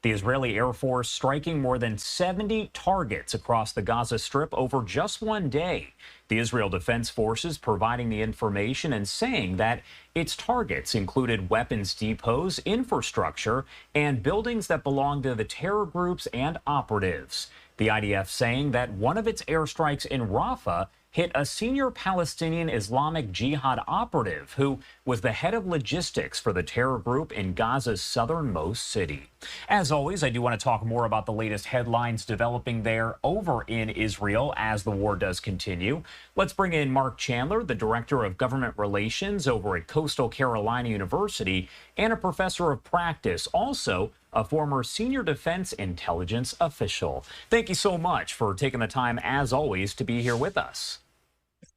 The Israeli Air Force striking more than 70 targets across the Gaza Strip over just one day. The Israel Defense Forces providing the information and saying that its targets included weapons depots, infrastructure, and buildings that belong to the terror groups and operatives. The IDF saying that one of its airstrikes in Rafah hit a senior Palestinian Islamic Jihad operative who was the head of logistics for the terror group in Gaza's southernmost city. As always, I do want to talk more about the latest headlines developing there over in Israel as the war does continue. Let's bring in Mark Chandler, the Director of Government Relations over at Coastal Carolina University and a professor of practice, also a former senior defense intelligence official. Thank you so much for taking the time, as always, to be here with us.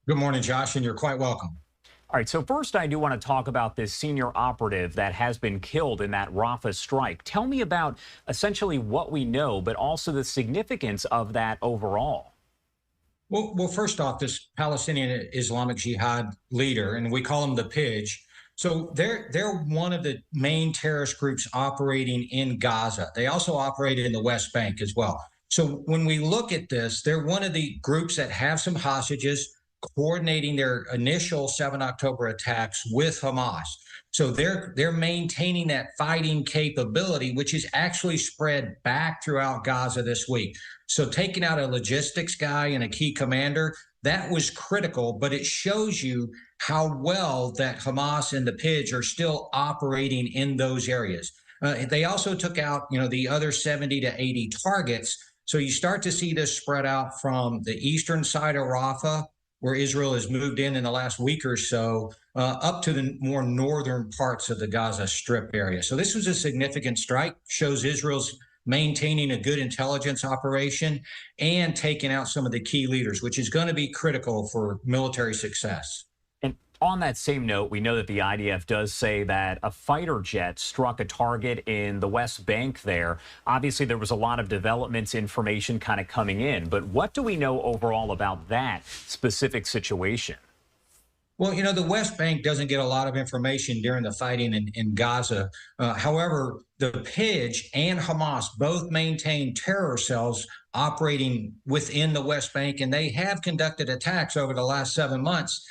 Good morning, Josh, and you're quite welcome. All right, so first I do want to talk about this senior operative that has been killed in that Rafah strike. Tell me about essentially what we know, but also the significance of that overall. Well, first off, this Palestinian Islamic Jihad leader, and we call him the PIJ. So they're one of the main terrorist groups operating in Gaza. They also operate in the West Bank as well. So when we look at this, they're one of the groups that have some hostages, coordinating their initial 7 October attacks with Hamas. So they're maintaining that fighting capability, which is actually spread back throughout Gaza this week. So taking out a logistics guy and a key commander, that was critical, but it shows you how well that Hamas and the PIJ are still operating in those areas. They also took out, the other 70 to 80 targets. So you start to see this spread out from the eastern side of Rafah, where Israel has moved in the last week or so, up to the more northern parts of the Gaza Strip area. So this was a significant strike, shows Israel's maintaining a good intelligence operation and taking out some of the key leaders, which is going to be critical for military success. And on that same note, we know that the IDF does say that a fighter jet struck a target in the West Bank there. Obviously, there was a lot of developments, information kind of coming in. But what do we know overall about that specific situation? Well, the West Bank doesn't get a lot of information during the fighting in Gaza. However, the PIJ and Hamas both maintain terror cells operating within the West Bank, and they have conducted attacks over the last 7 months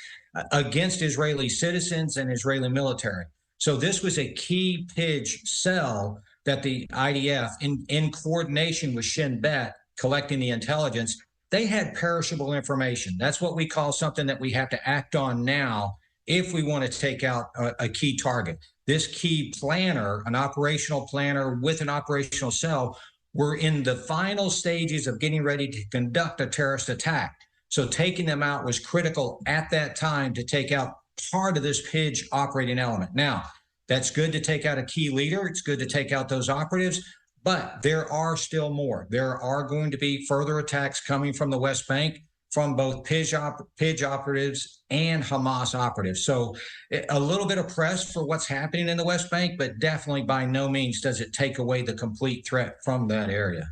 against Israeli citizens and Israeli military. So this was a key PIJ cell that the IDF, in coordination with Shin Bet, collecting the intelligence, they had perishable information. That's what we call something that we have to act on now if we want to take out a key target. This key planner, an operational planner with an operational cell, were in the final stages of getting ready to conduct a terrorist attack. So taking them out was critical at that time to take out part of this PIJ operating element. Now, that's good to take out a key leader. It's good to take out those operatives. But there are still more. There are going to be further attacks coming from the West Bank from both PIJ operatives and Hamas operatives. So a little bit of press for what's happening in the West Bank, but definitely by no means does it take away the complete threat from that area.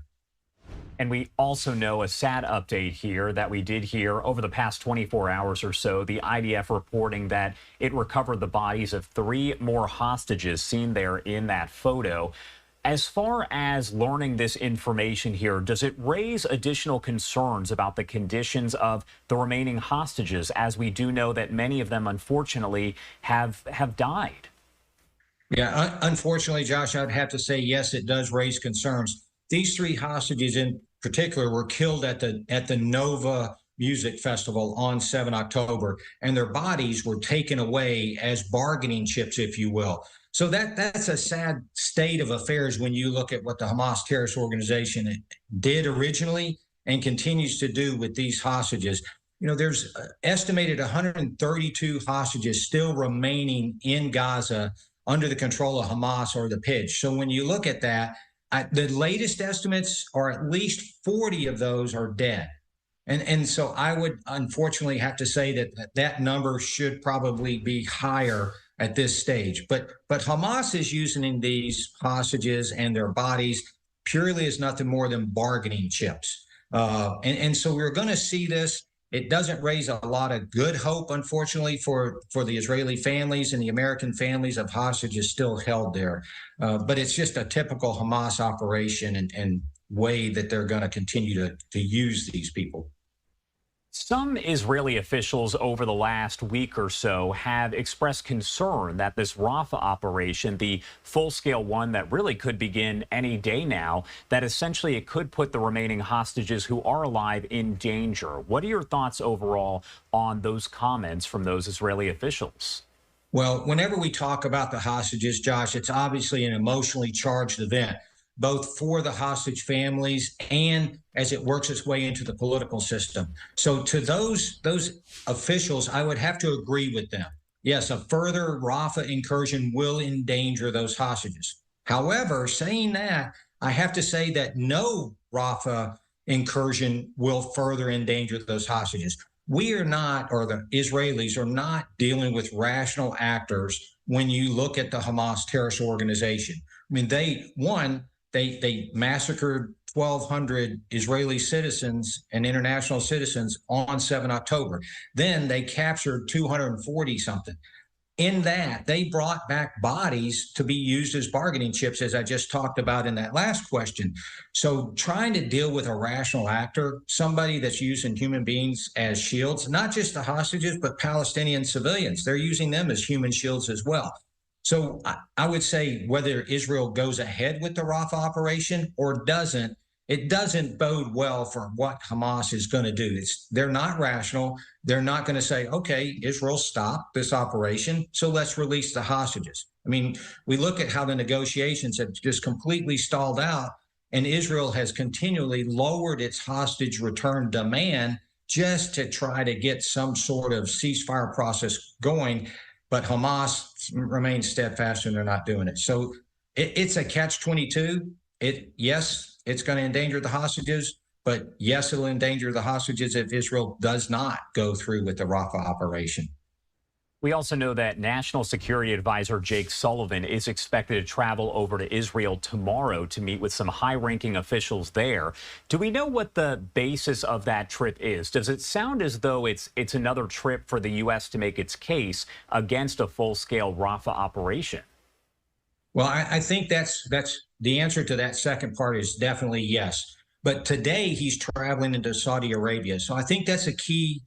And we also know a sad update here that we did hear over the past 24 hours or so, the IDF reporting that it recovered the bodies of 3 more hostages seen there in that photo. As far as learning this information here, does it raise additional concerns about the conditions of the remaining hostages, as we do know that many of them, unfortunately, have died? Yeah, unfortunately, Josh, I'd have to say, yes, it does raise concerns. These 3 hostages in particular were killed at the Nova Music Festival on 7 October, and their bodies were taken away as bargaining chips, if you will. So that's a sad state of affairs when you look at what the Hamas terrorist organization did originally and continues to do with these hostages. There's estimated 132 hostages still remaining in Gaza under the control of Hamas or the PIJ. So when you look at that, the latest estimates are at least 40 of those are dead. And so I would unfortunately have to say that number should probably be higher at this stage. But Hamas is using these hostages and their bodies purely as nothing more than bargaining chips. And so we're going to see this It doesn't raise a lot of good hope, unfortunately, for the Israeli families and the American families of hostages still held there. But it's just a typical Hamas operation and way that they're going to continue to use these people. Some Israeli officials over the last week or so have expressed concern that this Rafah operation, the full-scale one that really could begin any day now, that essentially it could put the remaining hostages who are alive in danger. What are your thoughts overall on those comments from those Israeli officials? Well, whenever we talk about the hostages, Josh, it's obviously an emotionally charged event, both for the hostage families and as it works its way into the political system. So to those officials, I would have to agree with them. Yes, a further Rafah incursion will endanger those hostages. However, saying that, I have to say that no Rafah incursion will further endanger those hostages. We are not, or the Israelis are not dealing with rational actors when you look at the Hamas terrorist organization. I mean, they massacred 1,200 Israeli citizens and international citizens on 7 October. Then they captured 240 something. In that, they brought back bodies to be used as bargaining chips, as I just talked about in that last question. So trying to deal with a rational actor, somebody that's using human beings as shields, not just the hostages, but Palestinian civilians, they're using them as human shields as well. So I would say whether Israel goes ahead with the Rafah operation or doesn't, it doesn't bode well for what Hamas is going to do. They're not rational. They're not going to say, okay, Israel, stop this operation, so let's release the hostages. I mean, we look at how the negotiations have just completely stalled out, and Israel has continually lowered its hostage return demand just to try to get some sort of ceasefire process going. But Hamas remains steadfast and they're not doing it. So it's a catch-22. Yes, it's going to endanger the hostages, but yes, it'll endanger the hostages if Israel does not go through with the Rafah operation. We also know that National Security Advisor Jake Sullivan is expected to travel over to Israel tomorrow to meet with some high-ranking officials there. Do we know what the basis of that trip is? Does it sound as though it's another trip for the U.S. to make its case against a full-scale Rafah operation? Well, I think that's the answer to that second part is definitely yes. But today he's traveling into Saudi Arabia. So I think that's a key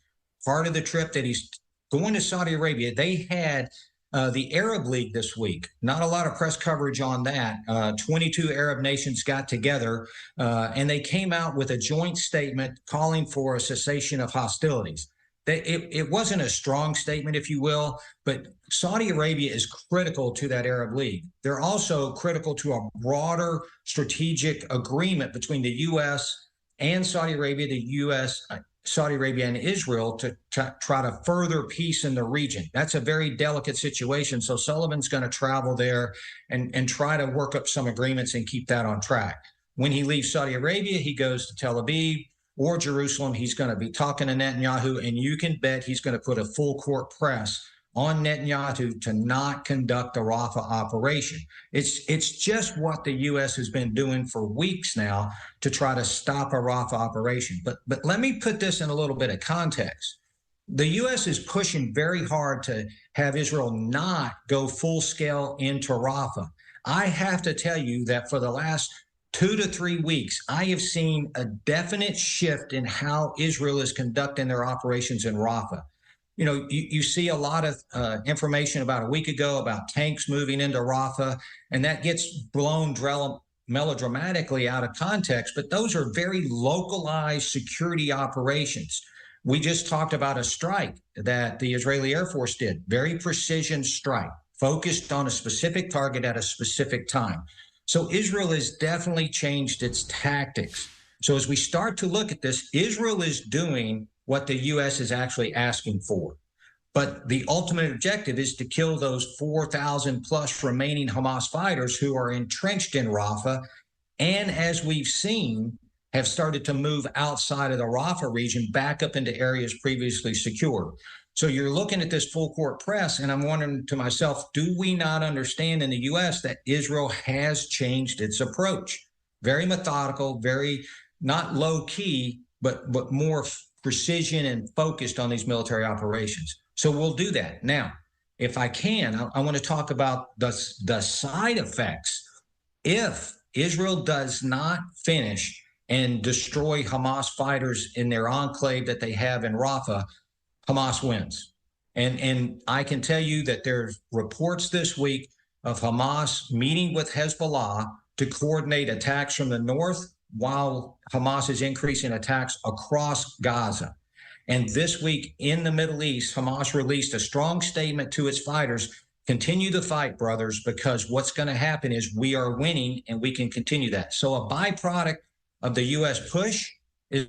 part of the trip, that he's going to Saudi Arabia. They had the Arab League this week. Not a lot of press coverage on that. 22 Arab nations got together and they came out with a joint statement calling for a cessation of hostilities. It wasn't a strong statement, if you will, but Saudi Arabia is critical to that Arab League. They're also critical to a broader strategic agreement between the U.S. and Saudi Arabia, the U.S., Saudi Arabia and Israel to try to further peace in the region. That's a very delicate situation. So Sullivan's going to travel there and try to work up some agreements and keep that on track. When he leaves Saudi Arabia, he goes to Tel Aviv or Jerusalem. He's going to be talking to Netanyahu, and you can bet he's going to put a full court press on Netanyahu to not conduct the Rafah operation. It's just what the U.S. has been doing for weeks now to try to stop a Rafah operation. But let me put this in a little bit of context. The U.S. is pushing very hard to have Israel not go full scale into Rafah. I have to tell you that for the last 2 to 3 weeks, I have seen a definite shift in how Israel is conducting their operations in Rafah. You know, you see a lot of information about a week ago about tanks moving into Rafah, and that gets blown melodramatically out of context, but those are very localized security operations. We just talked about a strike that the Israeli Air Force did, very precision strike, focused on a specific target at a specific time. So Israel has definitely changed its tactics. So as we start to look at this, Israel is doing what the U.S. is actually asking for. But the ultimate objective is to kill those 4,000 plus remaining Hamas fighters who are entrenched in Rafah, and as we've seen, have started to move outside of the Rafah region back up into areas previously secure. So you're looking at this full court press, and I'm wondering to myself, do we not understand in the U.S. that Israel has changed its approach? Very methodical, very not low key, but more precision and focused on these military operations. So we'll do that. Now, if I can, I want to talk about the side effects. If Israel does not finish and destroy Hamas fighters in their enclave that they have in Rafah, Hamas wins. And I can tell you that there's reports this week of Hamas meeting with Hezbollah to coordinate attacks from the north while Hamas is increasing attacks across Gaza. And this week in the Middle East, Hamas released a strong statement to its fighters: continue the fight, brothers, because what's going to happen is we are winning and we can continue that. So a byproduct of the U.S. push is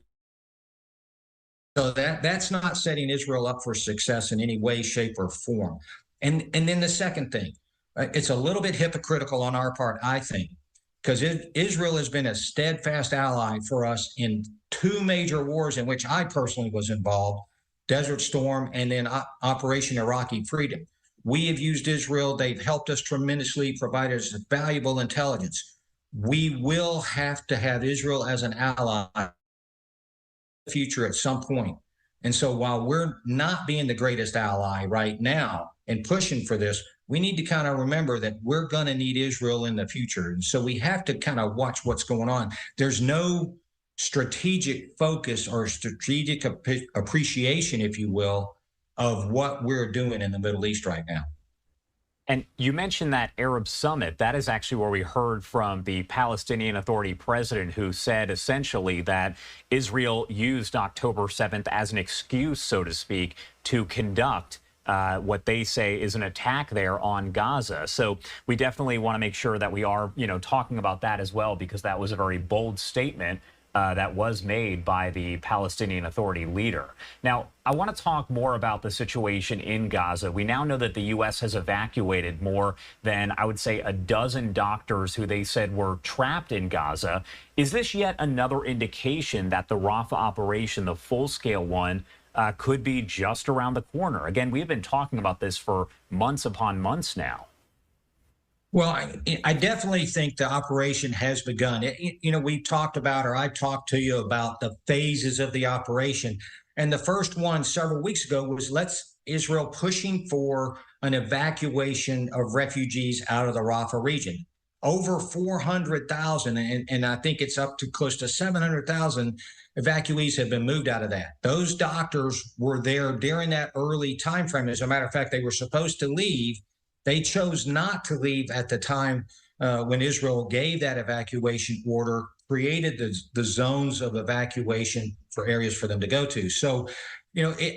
so that's not setting Israel up for success in any way, shape, or form. And then the second thing, it's a little bit hypocritical on our part, I think, because Israel has been a steadfast ally for us in two major wars in which I personally was involved, Desert Storm and then Operation Iraqi Freedom. We have used Israel. They've helped us tremendously, provided us valuable intelligence. We will have to have Israel as an ally in the future at some point. And so while we're not being the greatest ally right now and pushing for this, we need to kind of remember that we're going to need Israel in the future. And so we have to kind of watch what's going on. There's no strategic focus or strategic appreciation, if you will, of what we're doing in the Middle East right now. And you mentioned that Arab summit. That is actually where we heard from the Palestinian Authority president, who said essentially that Israel used October 7th as an excuse, so to speak, to conduct what they say is an attack there on Gaza. So we definitely want to make sure that we are, talking about that as well, because that was a very bold statement that was made by the Palestinian Authority leader. Now, I want to talk more about the situation in Gaza. We now know that the U.S. has evacuated more than, I would say, a dozen doctors who they said were trapped in Gaza. Is this yet another indication that the Rafah operation, the full-scale one, could be just around the corner? Again, we've been talking about this for months upon months now. Well, I definitely think the operation has begun. We talked about, or I talked to you about the phases of the operation. And the first one several weeks ago was Israel pushing for an evacuation of refugees out of the Rafah region. Over 400,000, and I think it's up to close to 700,000 evacuees have been moved out of that. Those doctors were there during that early time frame. As a matter of fact, they were supposed to leave. They chose not to leave at the time when Israel gave that evacuation order, created the zones of evacuation for areas for them to go to. So,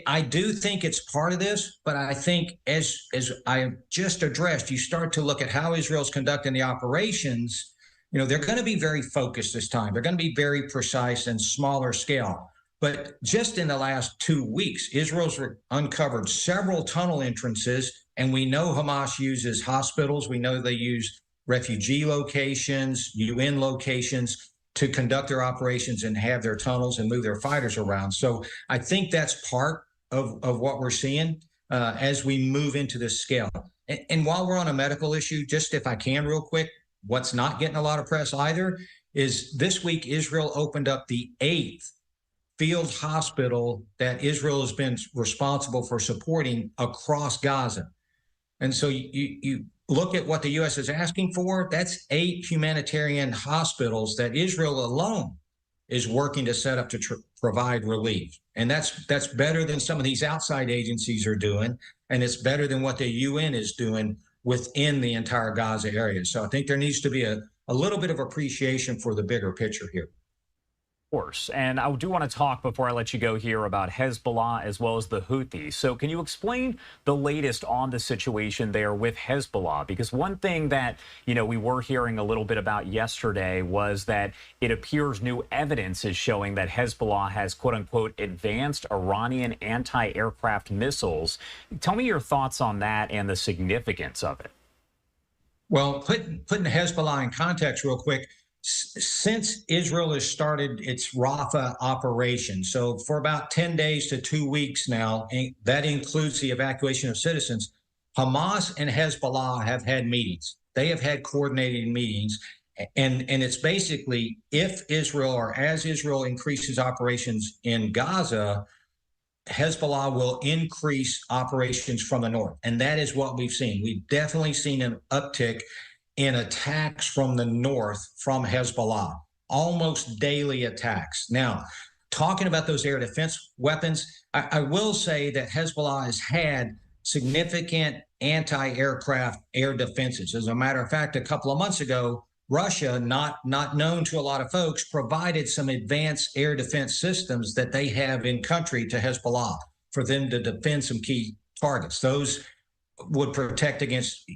I do think it's part of this, but I think as I just addressed, you start to look at how Israel's conducting the operations. They're going to be very focused this time. They're going to be very precise and smaller scale. But just in the last 2 weeks, Israel's uncovered several tunnel entrances. And we know Hamas uses hospitals. We know they use refugee locations, UN locations to conduct their operations and have their tunnels and move their fighters around. So I think that's part of what we're seeing as we move into this scale. And while we're on a medical issue, just if I can real quick, what's not getting a lot of press either is this week Israel opened up the 8th field hospital that Israel has been responsible for supporting across Gaza. And so you look at what the U.S. is asking for, that's 8 humanitarian hospitals that Israel alone is working to set up to provide relief. And that's better than some of these outside agencies are doing, and it's better than what the UN is doing within the entire Gaza area. So I think there needs to be a little bit of appreciation for the bigger picture here. Course. And I do want to talk before I let you go here about Hezbollah as well as the Houthis. So can you explain the latest on the situation there with Hezbollah? Because one thing that, we were hearing a little bit about yesterday was that it appears new evidence is showing that Hezbollah has, quote unquote, advanced Iranian anti-aircraft missiles. Tell me your thoughts on that and the significance of it. Well, putting Hezbollah in context real quick, since Israel has started its Rafah operation, so for about 10 days to 2 weeks now, that includes the evacuation of citizens, Hamas and Hezbollah have had meetings. They have had coordinated meetings, And it's basically, if Israel, or as Israel increases operations in Gaza, Hezbollah will increase operations from the north. And that is what we've seen. We've definitely seen an uptick in attacks from the north from Hezbollah, almost daily attacks. Now, talking about those air defense weapons, I will say that Hezbollah has had significant anti-aircraft air defenses. As a matter of fact, a couple of months ago, Russia, not known to a lot of folks, provided some advanced air defense systems that they have in country to Hezbollah for them to defend some key targets. Those would protect against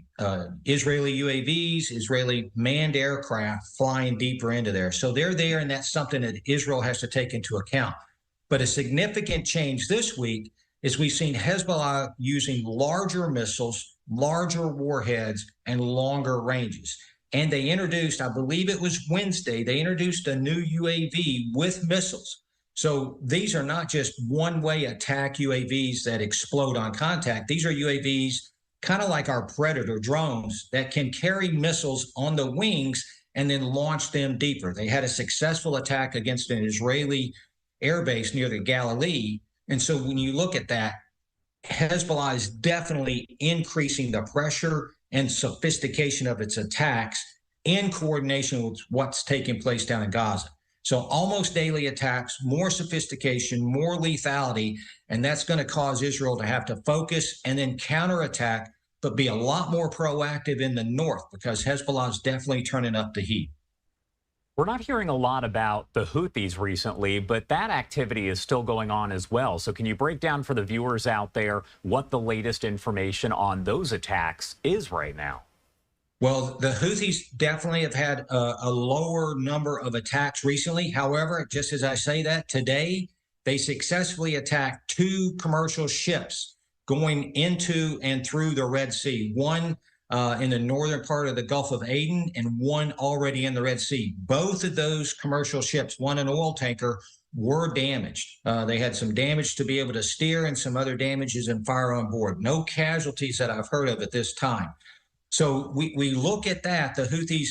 Israeli UAVs, Israeli manned aircraft flying deeper into there. So they're there, and that's something that Israel has to take into account. But a significant change this week is we've seen Hezbollah using larger missiles, larger warheads, and longer ranges. And they introduced, I believe it was Wednesday, they introduced a new UAV with missiles. So these are not just one-way attack UAVs that explode on contact. These are UAVs kind of like our Predator drones that can carry missiles on the wings and then launch them deeper. They had a successful attack against an Israeli airbase near the Galilee. And so when you look at that, Hezbollah is definitely increasing the pressure and sophistication of its attacks in coordination with what's taking place down in Gaza. So almost daily attacks, more sophistication, more lethality, and that's going to cause Israel to have to focus and then counterattack, but be a lot more proactive in the north because Hezbollah is definitely turning up the heat. We're not hearing a lot about the Houthis recently, but that activity is still going on as well. So can you break down for the viewers out there what the latest information on those attacks is right now? Well, the Houthis definitely have had a lower number of attacks recently. However, just as I say that, today they successfully attacked 2 commercial ships going into and through the Red Sea. One in the northern part of the Gulf of Aden and one already in the Red Sea. Both of those commercial ships, one an oil tanker, were damaged. They had some damage to be able to steer and some other damages and fire on board. No casualties that I've heard of at this time. So we look at that. The Houthis,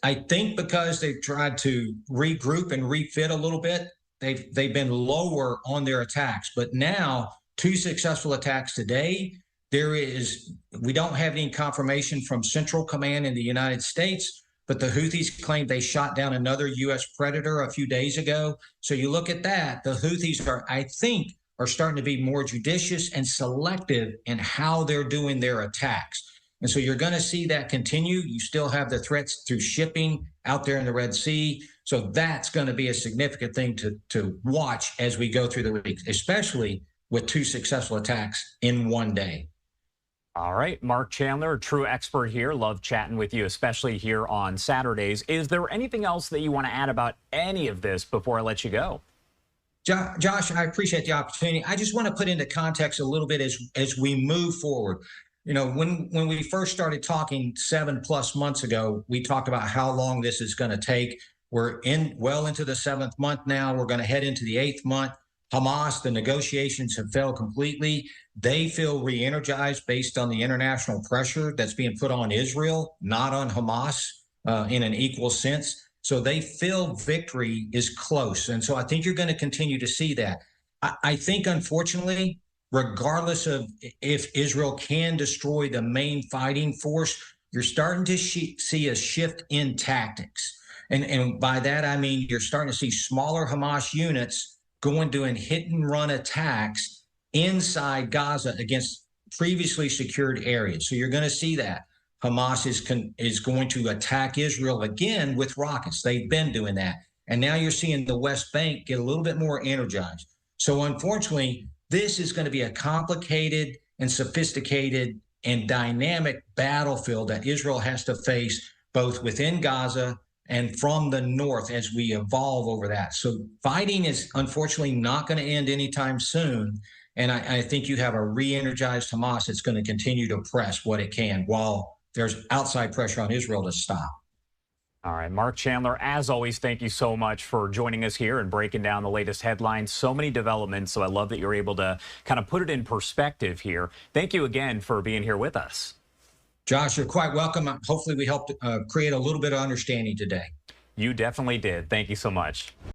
I think because they've tried to regroup and refit a little bit, they've been lower on their attacks. But now, 2 successful attacks today. We don't have any confirmation from Central Command in the United States, but the Houthis claim they shot down another U.S. Predator a few days ago. So you look at that, the Houthis are starting to be more judicious and selective in how they're doing their attacks. And so you're going to see that continue. You still have the threats through shipping out there in the Red Sea. So that's going to be a significant thing to watch as we go through the week, especially with 2 successful attacks in one day. All right, Mark Chandler, true expert here. Love chatting with you, especially here on Saturdays. Is there anything else that you want to add about any of this before I let you go? Josh, I appreciate the opportunity. I just want to put into context a little bit as we move forward. You know, when we first started talking 7+ months ago, we talked about how long this is going to take. We're well into the 7th month now. We're going to head into the 8th month. Hamas, the negotiations have failed completely. They feel re-energized based on the international pressure that's being put on Israel, not on Hamas in an equal sense. So they feel victory is close. And so I think you're going to continue to see that. I think, unfortunately, regardless of if Israel can destroy the main fighting force, you're starting to see a shift in tactics. And by that, I mean you're starting to see smaller Hamas units going doing hit-and-run attacks inside Gaza against previously secured areas. So you're going to see that. Hamas is going to attack Israel again with rockets. They've been doing that. And now you're seeing the West Bank get a little bit more energized. So unfortunately, this is going to be a complicated and sophisticated and dynamic battlefield that Israel has to face both within Gaza and from the north as we evolve over that. So fighting is unfortunately not going to end anytime soon. And I think you have a re-energized Hamas that's going to continue to press what it can while there's outside pressure on Israel to stop. All right, Mark Chandler, as always, thank you so much for joining us here and breaking down the latest headlines. So many developments, so I love that you're able to kind of put it in perspective here. Thank you again for being here with us. Josh, you're quite welcome. Hopefully we helped create a little bit of understanding today. You definitely did. Thank you so much.